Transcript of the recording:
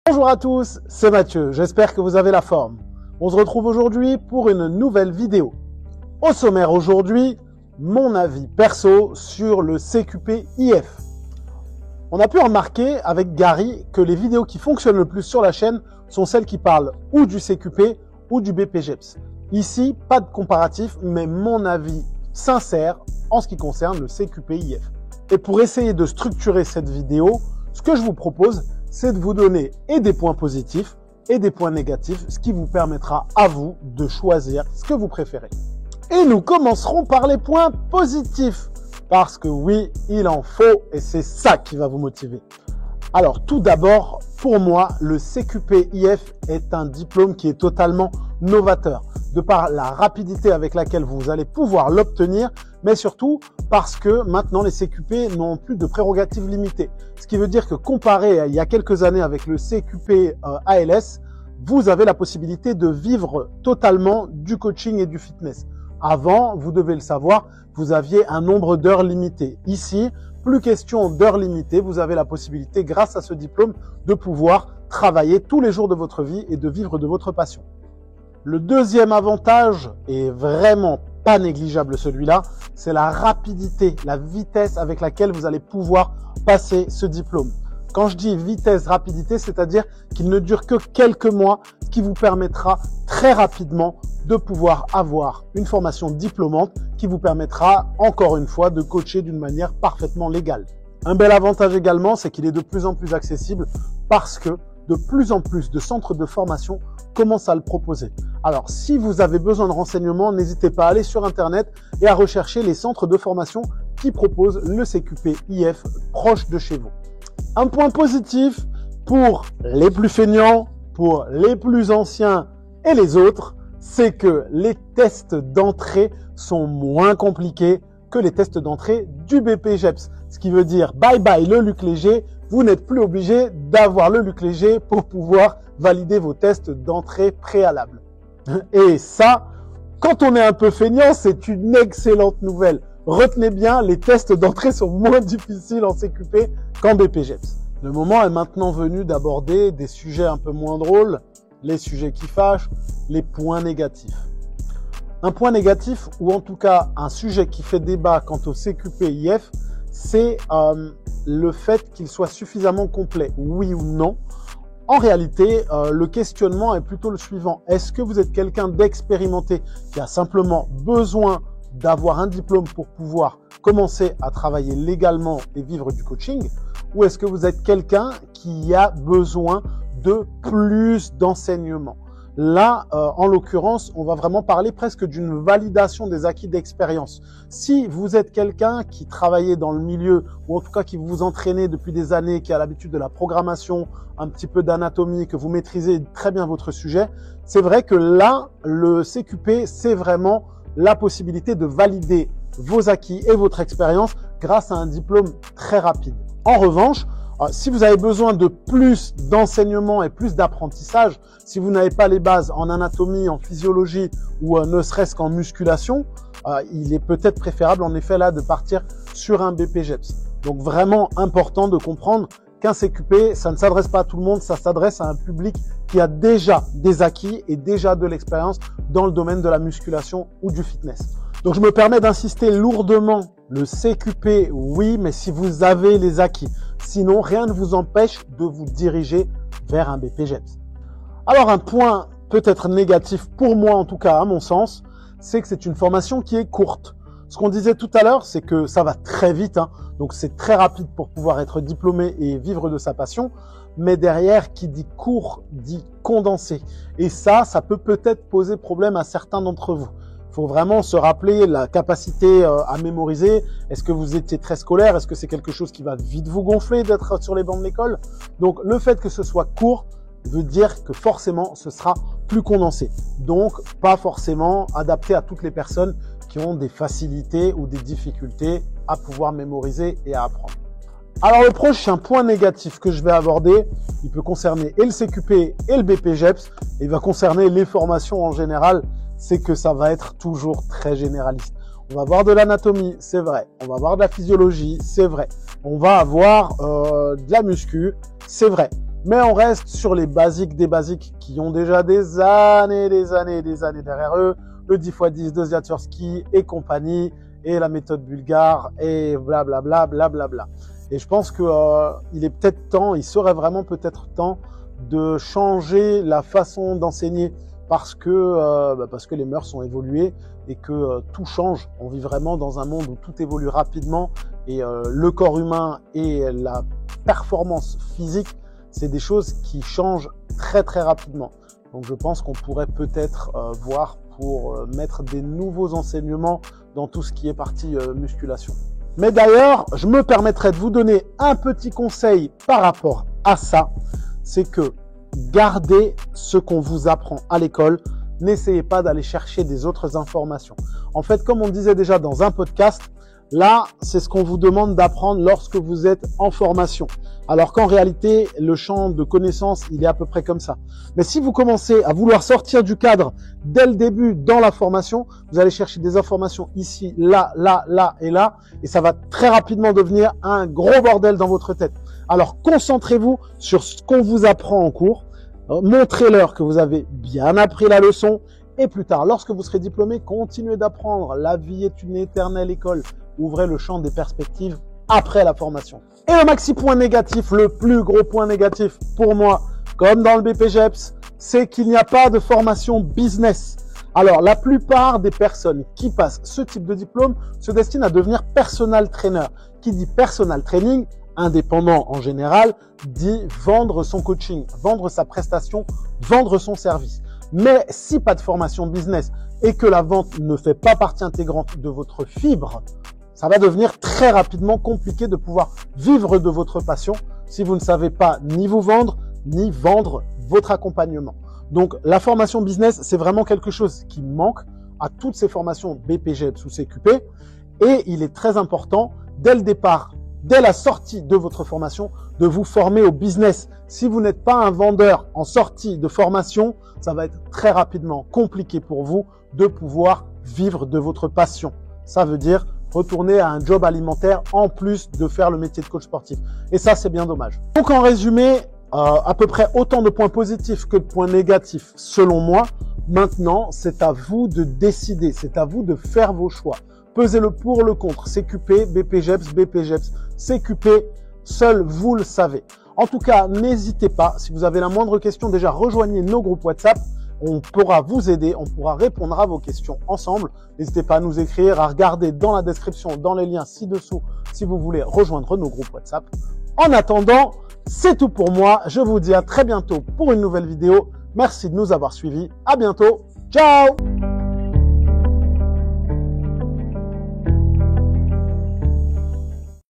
Bonjour à tous, c'est Mathieu, j'espère que vous avez la forme. On se retrouve aujourd'hui pour une nouvelle vidéo. Au sommaire aujourd'hui, mon avis perso sur le CQP-IF. On a pu remarquer avec Gary que les vidéos qui fonctionnent le plus sur la chaîne sont celles qui parlent ou du CQP ou du BPJEPS. Ici, pas de comparatif, mais mon avis sincère en ce qui concerne le CQP-IF. Et pour essayer de structurer cette vidéo, ce que je vous propose, c'est de vous donner et des points positifs et des points négatifs, ce qui vous permettra à vous de choisir ce que vous préférez. Et nous commencerons par les points positifs, parce que oui, il en faut et c'est ça qui va vous motiver. Alors tout d'abord, pour moi, le CQP-IF est un diplôme qui est totalement novateur, de par la rapidité avec laquelle vous allez pouvoir l'obtenir, mais surtout parce que maintenant les CQP n'ont plus de prérogatives limitées. Ce qui veut dire que comparé à il y a quelques années avec le CQP ALS, vous avez la possibilité de vivre totalement du coaching et du fitness. Avant, vous devez le savoir, vous aviez un nombre d'heures limité. Ici, plus question d'heures limitées, vous avez la possibilité, grâce à ce diplôme, de pouvoir travailler tous les jours de votre vie et de vivre de votre passion. Le deuxième avantage, est vraiment pas négligeable celui-là, c'est la rapidité, la vitesse avec laquelle vous allez pouvoir passer ce diplôme. Quand je dis vitesse, rapidité, c'est-à-dire qu'il ne dure que quelques mois, ce qui vous permettra très rapidement de pouvoir avoir une formation diplômante qui vous permettra, encore une fois, de coacher d'une manière parfaitement légale. Un bel avantage également, c'est qu'il est de plus en plus accessible parce que de plus en plus de centres de formation commencent à le proposer. Alors, si vous avez besoin de renseignements, n'hésitez pas à aller sur Internet et à rechercher les centres de formation qui proposent le CQP-IF proche de chez vous. Un point positif pour les plus feignants, pour les plus anciens et les autres, c'est que les tests d'entrée sont moins compliqués que les tests d'entrée du BPJEPS. Ce qui veut dire bye bye le Luc Léger, vous n'êtes plus obligé d'avoir le Luc Léger pour pouvoir valider vos tests d'entrée préalables. Et ça, quand on est un peu feignant, c'est une excellente nouvelle. Retenez bien, les tests d'entrée sont moins difficiles en CQP qu'en BPJEPS. Le moment est maintenant venu d'aborder des sujets un peu moins drôles, les sujets qui fâchent, les points négatifs. Un point négatif, ou en tout cas un sujet qui fait débat quant au CQP-IF, c'est le fait qu'il soit suffisamment complet, oui ou non. En réalité, le questionnement est plutôt le suivant. Est-ce que vous êtes quelqu'un d'expérimenté qui a simplement besoin d'avoir un diplôme pour pouvoir commencer à travailler légalement et vivre du coaching? Ou est-ce que vous êtes quelqu'un qui a besoin de plus d'enseignement? Là, en l'occurrence, on va vraiment parler presque d'une validation des acquis d'expérience. Si vous êtes quelqu'un qui travaillait dans le milieu, ou en tout cas qui vous entraînez depuis des années, qui a l'habitude de la programmation, un petit peu d'anatomie, que vous maîtrisez très bien votre sujet, c'est vrai que là, le CQP, c'est vraiment la possibilité de valider vos acquis et votre expérience grâce à un diplôme très rapide. En revanche, si vous avez besoin de plus d'enseignement et plus d'apprentissage, si vous n'avez pas les bases en anatomie, en physiologie ou ne serait-ce qu'en musculation, il est peut-être préférable en effet là de partir sur un BPJEPS. Donc vraiment important de comprendre qu'un CQP, ça ne s'adresse pas à tout le monde, ça s'adresse à un public qui a déjà des acquis et déjà de l'expérience dans le domaine de la musculation ou du fitness. Donc je me permets d'insister lourdement, le CQP, oui, mais si vous avez les acquis. Sinon, rien ne vous empêche de vous diriger vers un BPJEPS. Alors un point peut-être négatif pour moi, en tout cas à mon sens, c'est que c'est une formation qui est courte. Ce qu'on disait tout à l'heure, c'est que ça va très vite, donc c'est très rapide pour pouvoir être diplômé et vivre de sa passion. Mais derrière, qui dit court, dit condensé. Et ça peut peut-être poser problème à certains d'entre vous. Il faut vraiment se rappeler la capacité à mémoriser. Est-ce que vous étiez très scolaire? Est-ce que c'est quelque chose qui va vite vous gonfler d'être sur les bancs de l'école? Donc le fait que ce soit court veut dire que forcément ce sera plus condensé. Donc pas forcément adapté à toutes les personnes qui ont des facilités ou des difficultés à pouvoir mémoriser et à apprendre. Alors le prochain point négatif que je vais aborder, il peut concerner et le CQP et le BPJEPS, et il va concerner les formations en général, c'est que ça va être toujours très généraliste. On va voir de l'anatomie, c'est vrai. On va voir de la physiologie, c'est vrai. On va avoir de la muscu, c'est vrai. Mais on reste sur les basiques des basiques qui ont déjà des années derrière eux. Le 10x10 de Swiatkowski et compagnie, et la méthode bulgare, et blablabla, blablabla. Et je pense que il est peut-être temps, il serait vraiment peut-être temps de changer la façon d'enseigner parce que les mœurs sont évoluées et que tout change. On vit vraiment dans un monde où tout évolue rapidement et le corps humain et la performance physique, c'est des choses qui changent très rapidement. Donc je pense qu'on pourrait peut-être voir pour mettre des nouveaux enseignements dans tout ce qui est partie musculation. Mais d'ailleurs, je me permettrai de vous donner un petit conseil par rapport à ça. C'est que gardez ce qu'on vous apprend à l'école. N'essayez pas d'aller chercher des autres informations. En fait, comme on disait déjà dans un podcast, là, c'est ce qu'on vous demande d'apprendre lorsque vous êtes en formation. Alors qu'en réalité, le champ de connaissances, il est à peu près comme ça. Mais si vous commencez à vouloir sortir du cadre dès le début dans la formation, vous allez chercher des informations ici, là et là, et ça va très rapidement devenir un gros bordel dans votre tête. Alors concentrez-vous sur ce qu'on vous apprend en cours, montrez-leur que vous avez bien appris la leçon, et plus tard, lorsque vous serez diplômé, continuez d'apprendre. La vie est une éternelle école. Ouvrez le champ des perspectives après la formation. Et le maxi point négatif, le plus gros point négatif pour moi, comme dans le BPGEPS, c'est qu'il n'y a pas de formation business. Alors, la plupart des personnes qui passent ce type de diplôme se destinent à devenir personal trainer. Qui dit personal training, indépendant en général, dit vendre son coaching, vendre sa prestation, vendre son service. Mais si pas de formation business et que la vente ne fait pas partie intégrante de votre fibre, ça va devenir très rapidement compliqué de pouvoir vivre de votre passion si vous ne savez pas ni vous vendre, ni vendre votre accompagnement. Donc, la formation business, c'est vraiment quelque chose qui manque à toutes ces formations BPGEPS ou CQP. Et il est très important, dès le départ, dès la sortie de votre formation, de vous former au business. Si vous n'êtes pas un vendeur en sortie de formation, ça va être très rapidement compliqué pour vous de pouvoir vivre de votre passion. Ça veut dire retourner à un job alimentaire en plus de faire le métier de coach sportif. Et ça, c'est bien dommage. Donc, en résumé, à peu près autant de points positifs que de points négatifs, selon moi. Maintenant, c'est à vous de décider. C'est à vous de faire vos choix. Pesez le pour, le contre. CQP, BPGEPS, BPGEPS, CQP. Seul vous le savez. En tout cas, n'hésitez pas. Si vous avez la moindre question, déjà rejoignez nos groupes WhatsApp. On pourra vous aider, on pourra répondre à vos questions ensemble. N'hésitez pas à nous écrire, à regarder dans la description, dans les liens ci-dessous, si vous voulez rejoindre nos groupes WhatsApp. En attendant, c'est tout pour moi. Je vous dis à très bientôt pour une nouvelle vidéo. Merci de nous avoir suivis. À bientôt. Ciao!